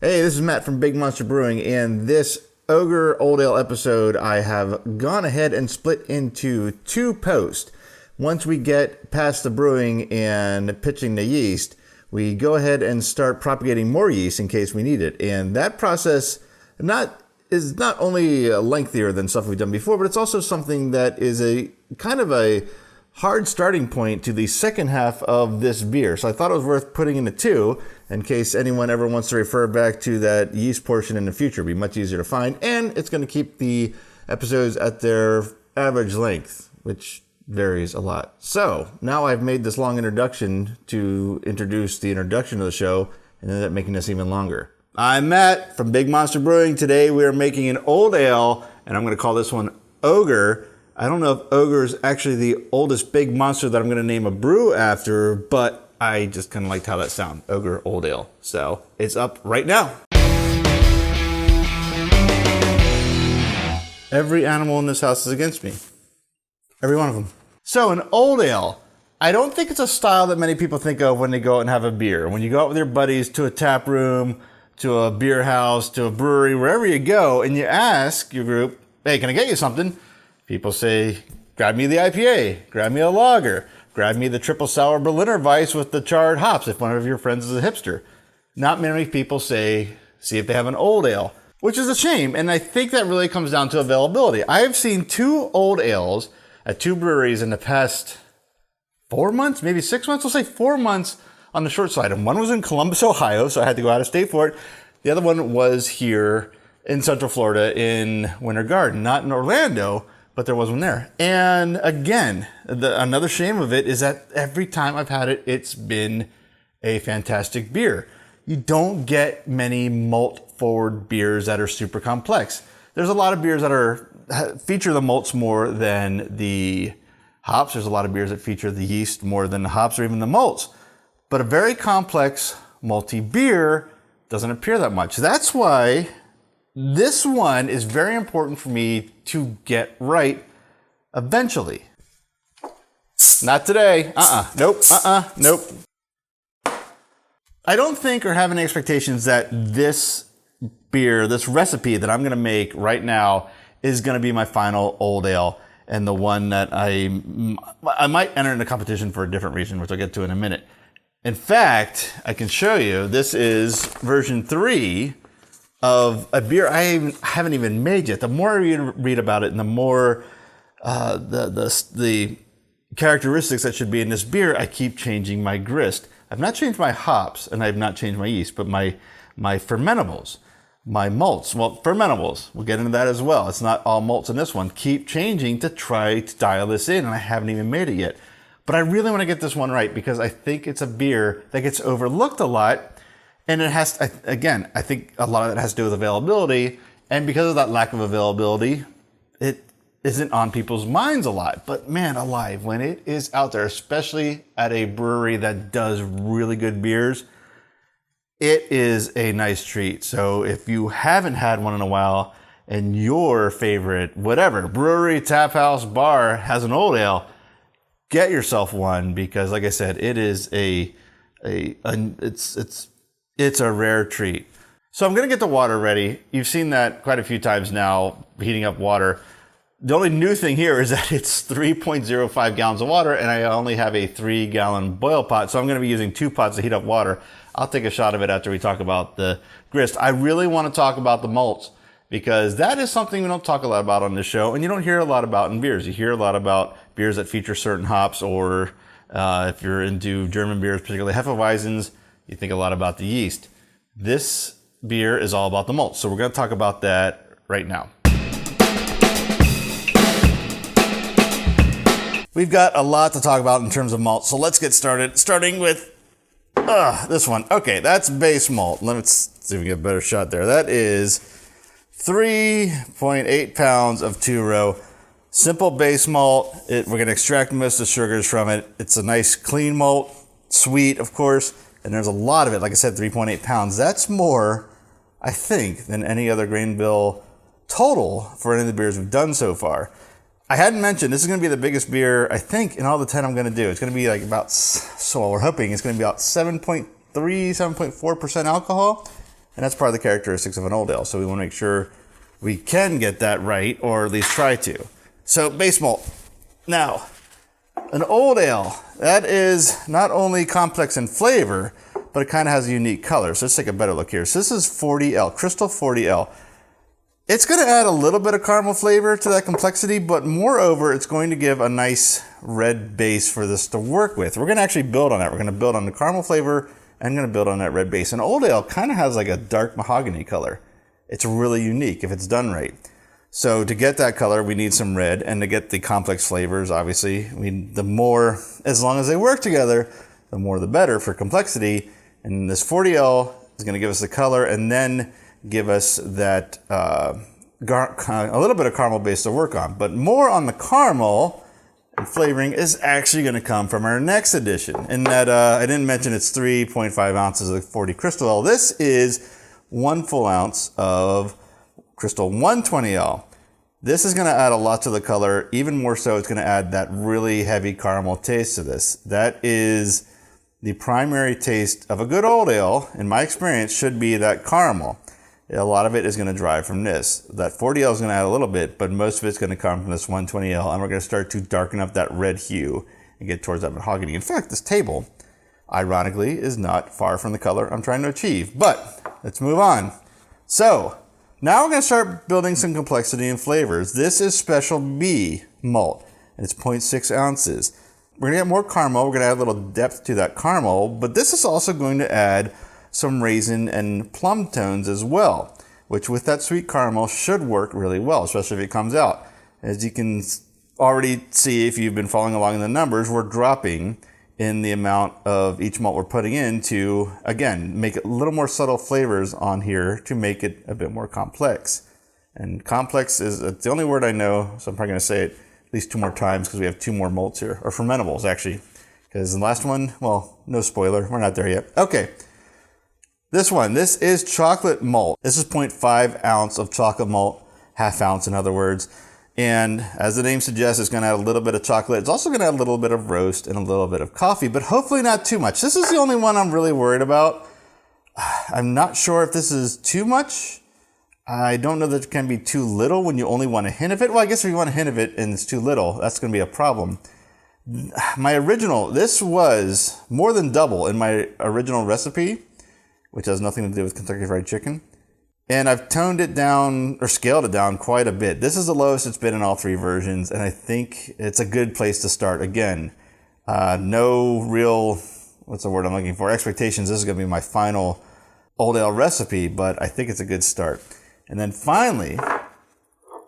Hey, this is Matt from Big Monster Brewing, and this Ogre Old Ale episode I have gone ahead and split into two posts. Once we get past the brewing and pitching the yeast, we go ahead and start propagating more yeast in case we need it. And that process is not only lengthier than stuff we've done before, but it's also something that is a kind of a hard starting point to the second half of this beer. So I thought it was worth putting into two in case anyone ever wants to refer back to that yeast portion in the future. It'll be much easier to find, and it's going to keep the episodes at their average length, which varies a lot. So now I've made this long introduction to introduce the introduction of the show and ended up making this even longer. I'm Matt from Big Monster Brewing. Today we are making an old ale, and I'm going to call this one Ogre. I don't know if Ogre is actually the oldest big monster that I'm going to name a brew after, but I just kind of liked how that sounded, Ogre Old Ale. So it's up right now. Every animal in this house is against me. Every one of them. So an old ale, I don't think it's a style that many people think of when they go out and have a beer. When you go out with your buddies to a tap room, to a beer house, to a brewery, wherever you go, and you ask your group, hey, can I get you something? People say, grab me the IPA, grab me a lager, grab me the triple sour Berliner Weiss with the charred hops if one of your friends is a hipster. Not many people say, see if they have an old ale, which is a shame. And I think that really comes down to availability. I have seen two old ales at two breweries in the past 4 months, maybe 6 months. We'll say 4 months on the short side. And one was in Columbus, Ohio, so I had to go out of state for it. The other one was here in Central Florida in Winter Garden, not in Orlando, but there was one there. And again, another shame of it is that every time I've had it, it's been a fantastic beer. You don't get many malt forward beers that are super complex. There's a lot of beers that feature the malts more than the hops. There's a lot of beers that feature the yeast more than the hops or even the malts. But a very complex malty beer doesn't appear that much. That's why this one is very important for me to get right eventually. Not today. Nope. Nope. I don't think or have any expectations that this beer, this recipe that I'm going to make right now is going to be my final old ale and the one that I might enter into competition for a different reason, which I'll get to in a minute. In fact, I can show you, this is version 3 of a beer I haven't even made yet. The more I read about it and the more the characteristics that should be in this beer, I keep changing my grist. I've not changed my hops and I've not changed my yeast, but my fermentables, my malts, well, fermentables, we'll get into that as well. It's not all malts in this one. Keep changing to try to dial this in, and I haven't even made it yet. But I really want to get this one right because I think it's a beer that gets overlooked a lot. And it has, again, I think a lot of that has to do with availability. And because of that lack of availability, it isn't on people's minds a lot. But man alive, when it is out there, especially at a brewery that does really good beers, it is a nice treat. So if you haven't had one in a while and your favorite, whatever, brewery, tap house, bar has an old ale, get yourself one because, like I said, it is it's a rare treat. So I'm going to get the water ready. You've seen that quite a few times now, heating up water. The only new thing here is that it's 3.05 gallons of water, and I only have a 3-gallon boil pot. So I'm going to be using 2 pots to heat up water. I'll take a shot of it after we talk about the grist. I really want to talk about the malts because that is something we don't talk a lot about on this show, and you don't hear a lot about in beers. You hear a lot about beers that feature certain hops, or if you're into German beers, particularly Hefeweizens, you think a lot about the yeast. This beer is all about the malt, so we're going to talk about that right now. We've got a lot to talk about in terms of malt, so let's get started. Starting with this one. Okay, that's base malt. Let's see if we can get a better shot there. That is 3.8 pounds of two-row. Simple base malt. We're going to extract most of the sugars from it. It's a nice clean malt, sweet, of course. And there's a lot of it, like I said, 3.8 pounds. That's more, I think, than any other grain bill total for any of the beers we've done so far. I hadn't mentioned, this is going to be the biggest beer, I think, in all the 10 I'm going to do. It's going to be like about, so we're hoping it's going to be about 7.3, 7.4% alcohol. And that's part of the characteristics of an old ale. So we want to make sure we can get that right, or at least try to. So base malt. Now, an old ale, that is not only complex in flavor, but it kind of has a unique color. So let's take a better look here. So this is 40L, Crystal 40L. It's going to add a little bit of caramel flavor to that complexity, but moreover, it's going to give a nice red base for this to work with. We're going to actually build on that. We're going to build on the caramel flavor and going to build on that red base. An old ale kind of has like a dark mahogany color. It's really unique if it's done right. So to get that color, we need some red, and to get the complex flavors, obviously, the more, as long as they work together, the more the better for complexity. And this 40L is going to give us the color and then give us that a little bit of caramel base to work on. But more on the caramel and flavoring is actually going to come from our next edition. And that I didn't mention it's 3.5 ounces of 40 Crystal L. This is 1 full ounce of Crystal 120L. This is going to add a lot to the color. Even more so, it's going to add that really heavy caramel taste to this. That is the primary taste of a good old ale, in my experience, should be that caramel. A lot of it is going to drive from this. That 40L is going to add a little bit, but most of it's going to come from this 120L, and we're going to start to darken up that red hue and get towards that mahogany. In fact, this table, ironically, is not far from the color I'm trying to achieve. But let's move on. So now we're going to start building some complexity and flavors. This is Special B malt, and it's 0.6 ounces. We're going to get more caramel. We're going to add a little depth to that caramel, but this is also going to add some raisin and plum tones as well, which with that sweet caramel should work really well, especially if it comes out. As you can already see, if you've been following along in the numbers, we're dropping in the amount of each malt we're putting in to, again, make it a little more subtle flavors on here to make it a bit more complex. And complex is the only word I know, so I'm probably going to say it at least 2 more times because we have 2 more malts here, or fermentables actually, because the last one, well, no spoiler, we're not there yet. Okay. This is chocolate malt. This is 0.5 ounce of chocolate malt, half ounce in other words. And as the name suggests, it's going to add a little bit of chocolate. It's also going to add a little bit of roast and a little bit of coffee, but hopefully not too much. This is the only one I'm really worried about. I'm not sure if this is too much. I don't know that it can be too little when you only want a hint of it. Well, I guess if you want a hint of it and it's too little, that's going to be a problem. My original, this was more than double in my original recipe, which has nothing to do with Kentucky Fried Chicken. And I've toned it down, or scaled it down quite a bit. This is the lowest it's been in all 3 versions, and I think it's a good place to start. Again, no real, what's the word I'm looking for, expectations. This is going to be my final old ale recipe, but I think it's a good start. And then finally,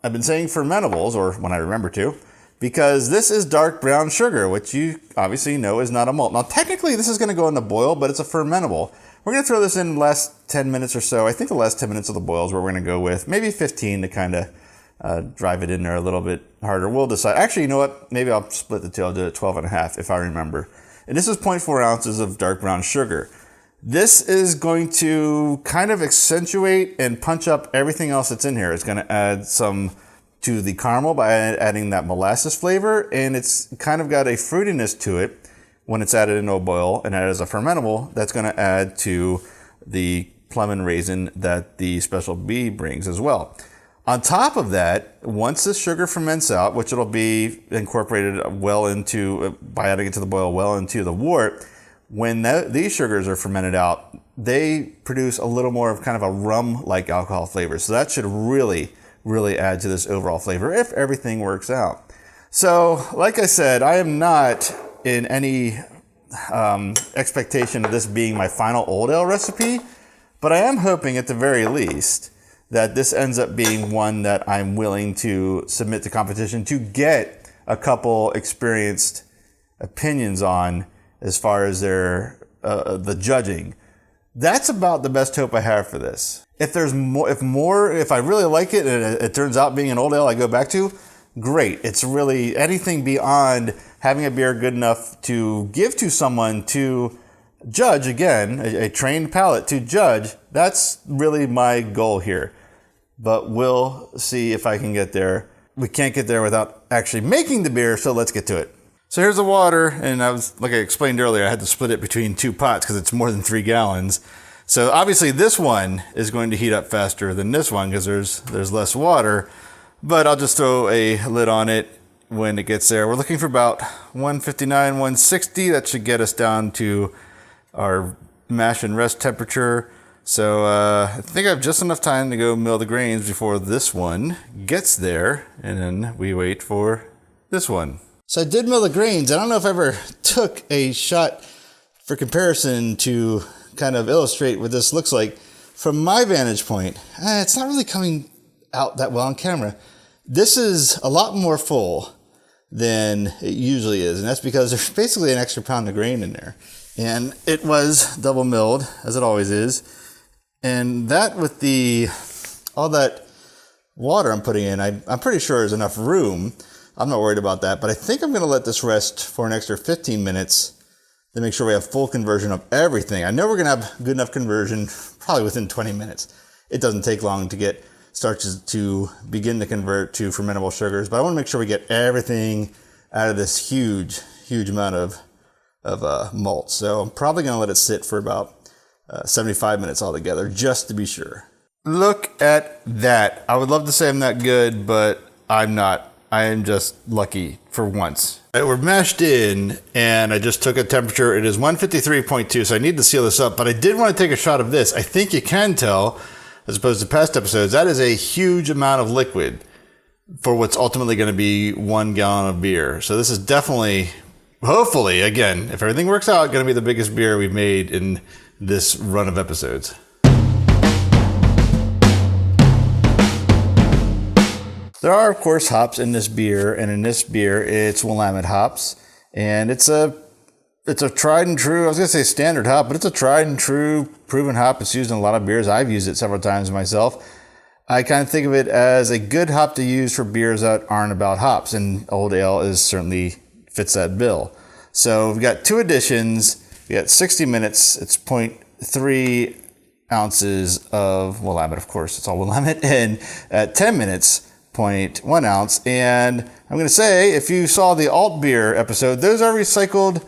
I've been saying fermentables, or when I remember to, because this is dark brown sugar, which you obviously know is not a malt. Now, technically, this is going to go in the boil, but it's a fermentable. We're going to throw this in the last 10 minutes or so. I think the last 10 minutes of the boil is where we're going to go with. Maybe 15 to kind of drive it in there a little bit harder. We'll decide. Actually, you know what? Maybe I'll split the two. I'll do it 12 and a half if I remember. And this is 0.4 ounces of dark brown sugar. This is going to kind of accentuate and punch up everything else that's in here. It's going to add some to the caramel by adding that molasses flavor. And it's kind of got a fruitiness to it when it's added into a boil and added as a fermentable. That's going to add to the plum and raisin that the Special B brings as well. On top of that, once the sugar ferments out, which it'll be incorporated well into, by adding it to the boil, well into the wort, when these sugars are fermented out, they produce a little more of kind of a rum-like alcohol flavor. So that should really, really add to this overall flavor if everything works out. So, like I said, I am not in any expectation of this being my final old ale recipe, but I am hoping at the very least that this ends up being one that I'm willing to submit to competition to get a couple experienced opinions on as far as their the judging. That's about the best hope I have for this. If there's more, if I really like it and it turns out being an old ale I go back to, great. It's really anything beyond having a beer good enough to give to someone to judge, again, a trained palate to judge. That's really my goal here. But we'll see if I can get there. We can't get there without actually making the beer, so let's get to it. So here's the water, and like I explained earlier, I had to split it between 2 pots because it's more than 3 gallons. So obviously this one is going to heat up faster than this one because there's less water, but I'll just throw a lid on it when it gets there. We're looking for about 159, 160. That should get us down to our mash and rest temperature. So I think I have just enough time to go mill the grains before this one gets there, and then we wait for this one. So I did mill the grains. I don't know if I ever took a shot for comparison to kind of illustrate what this looks like. From my vantage point, it's not really coming out that well on camera. This is a lot more full than it usually is, and that's because there's basically an extra pound of grain in there. And it was double milled, as it always is. And that with all that water I'm putting in, I'm pretty sure there's enough room. I'm not worried about that, but I think I'm going to let this rest for an extra 15 minutes to make sure we have full conversion of everything. I know we're going to have good enough conversion probably within 20 minutes. It doesn't take long to get starches to begin to convert to fermentable sugars, but I want to make sure we get everything out of this huge amount of malt. So I'm probably going to let it sit for about 75 minutes altogether, just to be sure. Look at that. I would love to say I'm not good, but I'm not. I am just lucky for once. We're mashed in, and I just took a temperature. It is 153.2, so I need to seal this up, but I did want to take a shot of this. I think you can tell, as opposed to past episodes, that is a huge amount of liquid for what's ultimately going to be 1 gallon of beer. So this is definitely, hopefully, again, if everything works out, going to be the biggest beer we've made in this run of episodes. There are, of course, hops in this beer, and in this beer, it's Willamette hops, and it's a tried and true, I was going to say standard hop, but it's a tried and true proven hop. It's used in a lot of beers. I've used it several times myself. I kind of think of it as a good hop to use for beers that aren't about hops, and Old Ale certainly fits that bill. So we've got 2 additions. We got 60 minutes. It's 0.3 ounces of Willamette, of course. It's all Willamette. And at 10 minutes, 0.1 ounce. And I'm going to say, if you saw the alt beer episode, those are recycled,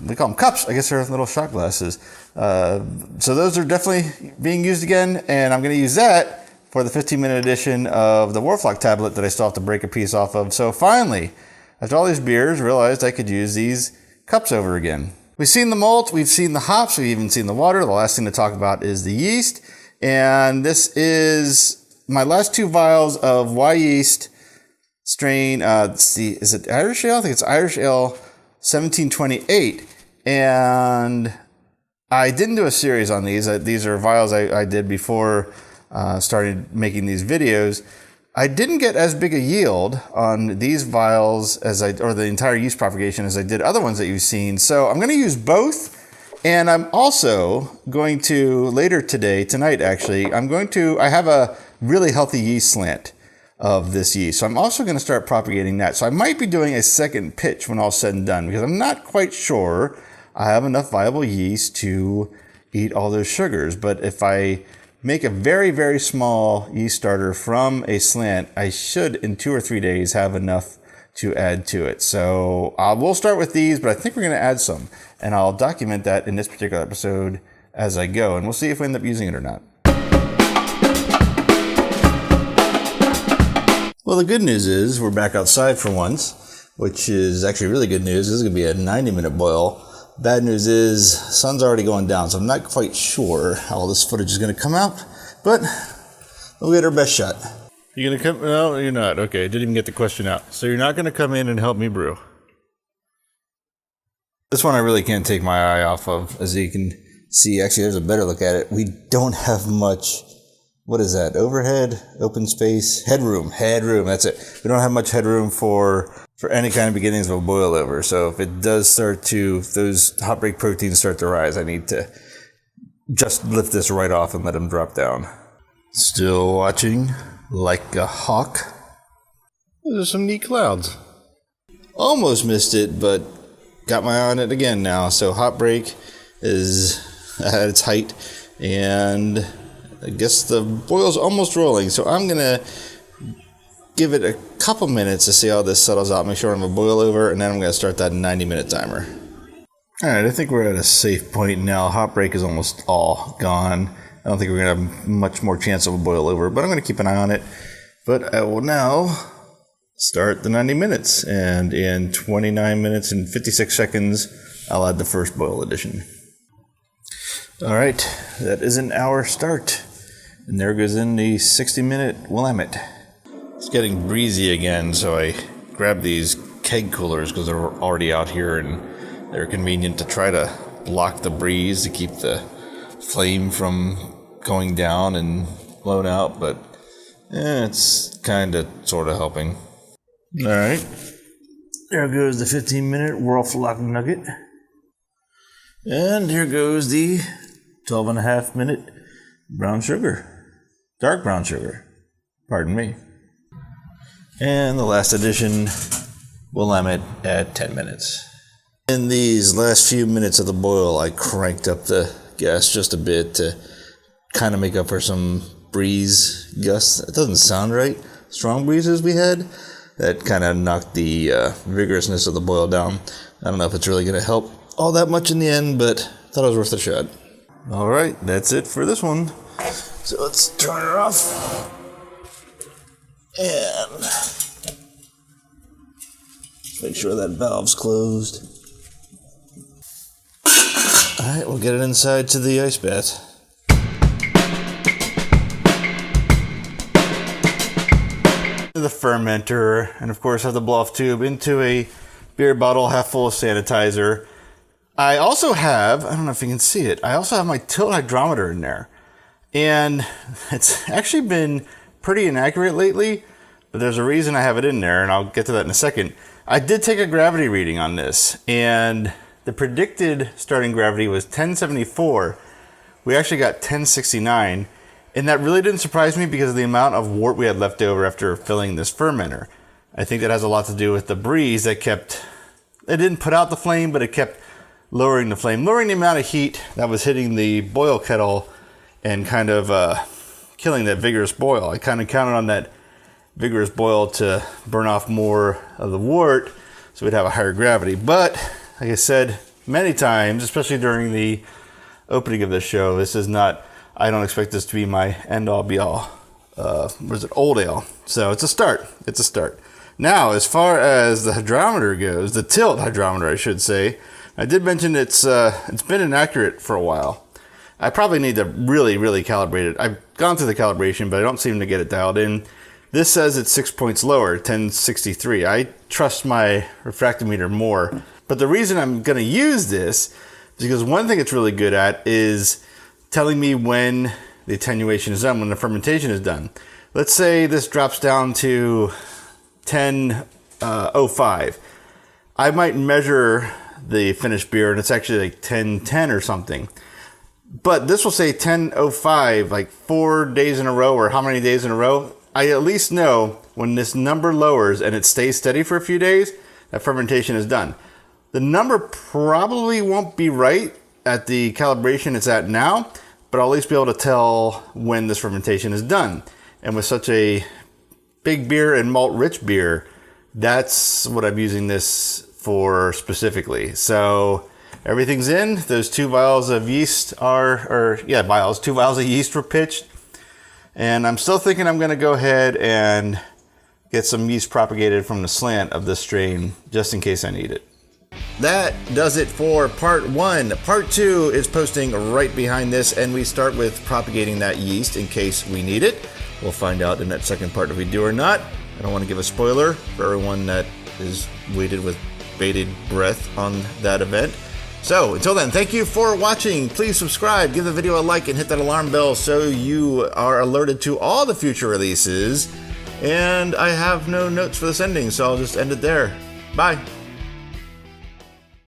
we call them cups. I guess they're little shot glasses. So those are definitely being used again. And I'm going to use that for the 15-minute edition of the Warflock tablet that I still have to break a piece off of. So finally, after all these beers, realized I could use these cups over again. We've seen the malt, we've seen the hops, we've even seen the water. The last thing to talk about is the yeast. And this is my last 2 vials of Y yeast strain. Is it Irish Ale? I think it's Irish Ale 1728. And I didn't do a series on these. These are vials I did before started making these videos. I didn't get as big a yield on these vials or the entire yeast propagation as I did other ones that you've seen. So I'm going to use both. And I'm also going to, later tonight actually, I have a really healthy yeast slant of this yeast. So I'm also going to start propagating that. So I might be doing a second pitch when all's said and done, because I'm not quite sure I have enough viable yeast to eat all those sugars. But if I make a very, very small yeast starter from a slant, I should in 2 or 3 days have enough to add to it. So we'll start with these, but I think we're going to add some, and I'll document that in this particular episode as I go, and we'll see if we end up using it or not. Well, the good news is we're back outside for once, which is actually really good news. This is going to be a 90-minute boil. Bad news is sun's already going down, so I'm not quite sure how all this footage is going to come out, but we'll get our best shot. You're going to come? No, you're not. Okay, didn't even get the question out. So you're not going to come in and help me brew? This one I really can't take my eye off of, as you can see. Actually, there's a better look at it. We don't have much, what is that, overhead, open space, headroom, that's it. We don't have much headroom for any kind of beginnings of a boil over. So if it does if those hot break proteins start to rise, I need to just lift this right off and let them drop down. Still watching like a hawk. Those are some neat clouds. Almost missed it, but got my eye on it again now. So hot break is at its height, and I guess the boil's almost rolling. So I'm gonna give it a couple minutes to see how this settles out, make sure I'm a boil over, and then I'm going to start that 90-minute timer. All right, I think we're at a safe point now. Hop break is almost all gone. I don't think we're going to have much more chance of a boil over, but I'm going to keep an eye on it. But I will now start the 90 minutes, and in 29 minutes and 56 seconds, I'll add the first boil addition. All right, that is an hour start. And there goes in the 60-minute Willamette. It's getting breezy again, so I grabbed these keg coolers because they're already out here and they're convenient to try to block the breeze to keep the flame from going down and blown out, but it's kind of sort of helping. All right, there goes the 15-minute Whirlflock Nugget. And here goes the 12.5-minute brown sugar. Dark brown sugar. Pardon me. And the last addition, Willamette at 10 minutes. In these last few minutes of the boil, I cranked up the gas just a bit to kind of make up for some breeze gusts. It doesn't sound right. Strong breezes we had. That kind of knocked the vigorousness of the boil down. I don't know if it's really going to help all that much in the end, but I thought it was worth a shot. All right, that's it for this one. So let's turn her off. And make sure that valve's closed. All right, we'll get it inside to the ice bath. The fermenter, and of course have the blow-off tube into a beer bottle half full of sanitizer. I also have, I don't know if you can see it, I also have my tilt hydrometer in there. And it's actually been pretty inaccurate lately, but there's a reason I have it in there, and I'll get to that in a second. I did take a gravity reading on this, and the predicted starting gravity was 1074. We actually got 1069. And that really didn't surprise me because of the amount of wort we had left over after filling this fermenter. I think that has a lot to do with the breeze that kept, it didn't put out the flame, but it kept lowering the flame, lowering the amount of heat that was hitting the boil kettle and kind of killing that vigorous boil. I kind of counted on that vigorous boil to burn off more of the wort so we'd have a higher gravity. But like I said many times, especially during the opening of this show, this is not, I don't expect this to be my end-all be-all. Old ale. So it's a start. It's a start. Now, as far as the hydrometer goes, the tilt hydrometer, I should say, I did mention it's been inaccurate for a while. I probably need to really calibrate it. I've gone through the calibration, but I don't seem to get it dialed in. This says it's 6 points lower, 1063. I trust my refractometer more. But the reason I'm going to use this is because one thing it's really good at is telling me when the attenuation is done, when the fermentation is done. Let's say this drops down to 10:05. I might measure the finished beer and it's actually like 10:10 or something. But this will say 10:05, like 4 days in a row or how many days in a row. I at least know when this number lowers and it stays steady for a few days, that fermentation is done. The number probably won't be right at the calibration it's at now, but I'll at least be able to tell when this fermentation is done. And with such a big beer and malt rich beer, that's what I'm using this for specifically. So everything's in. Those 2 vials of yeast vials. 2 vials of yeast were pitched. And I'm still thinking I'm going to go ahead and get some yeast propagated from the slant of this strain just in case I need it. That does it for part 1. Part 2 is posting right behind this, and we start with propagating that yeast in case we need it. We'll find out in that second part if we do or not. I don't want to give a spoiler for everyone that is waited with bated breath on that event. So until then, thank you for watching. Please subscribe, give the video a like, and hit that alarm bell so you are alerted to all the future releases. And I have no notes for this ending, so I'll just end it there. Bye.